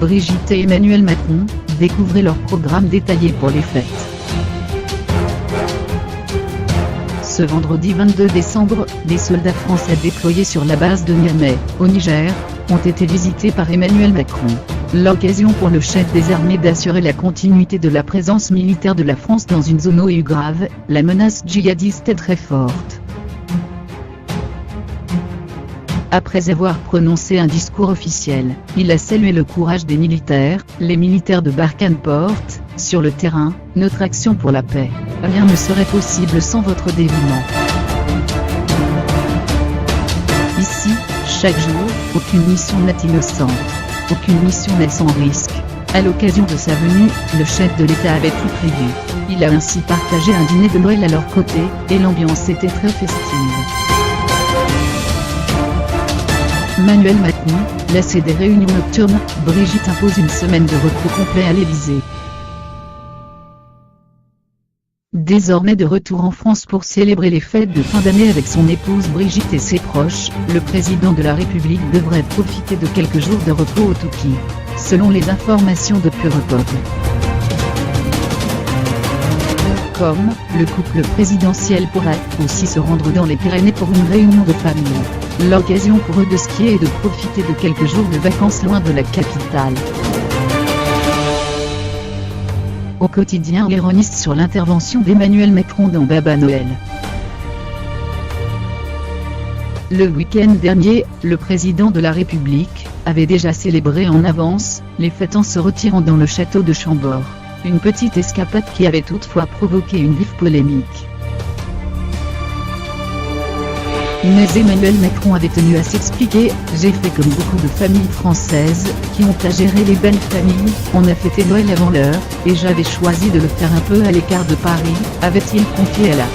Brigitte et Emmanuel Macron, découvrez leur programme détaillé pour les fêtes. Ce vendredi 22 décembre, des soldats français déployés sur la base de Niamey, au Niger, ont été visités par Emmanuel Macron. L'occasion pour le chef des armées d'assurer la continuité de la présence militaire de la France dans une zone OU grave, la menace djihadiste est très forte. Après avoir prononcé un discours officiel, il a salué le courage des militaires, les militaires de Barkhane portent, sur le terrain, notre action pour la paix. Rien ne serait possible sans votre dévouement. Ici, chaque jour, aucune mission n'est innocente. Aucune mission n'est sans risque. À l'occasion de sa venue, le chef de l'État avait tout prévu. Il a ainsi partagé un dîner de Noël à leur côté, et l'ambiance était très festive. Emmanuel Macron, lassé des réunions nocturnes, Brigitte impose une semaine de repos complet à l'Élysée. Désormais de retour en France pour célébrer les fêtes de fin d'année avec son épouse Brigitte et ses proches, le président de la République devrait profiter de quelques jours de repos au Touquet, selon les informations de Peureupop. Comme, le couple présidentiel pourra aussi se rendre dans les Pyrénées pour une réunion de famille. L'occasion pour eux de skier et de profiter de quelques jours de vacances loin de la capitale. Au quotidien, l'ironiste sur l'intervention d'Emmanuel Macron dans Baba Noël. Le week-end dernier, le président de la République avait déjà célébré en avance les fêtes en se retirant dans le château de Chambord. Une petite escapade qui avait toutefois provoqué une vive polémique. Mais Emmanuel Macron avait tenu à s'expliquer. J'ai fait comme beaucoup de familles françaises, qui ont à gérer les belles familles, on a fêté Noël avant l'heure, et j'avais choisi de le faire un peu à l'écart de Paris, avait-il confié à la.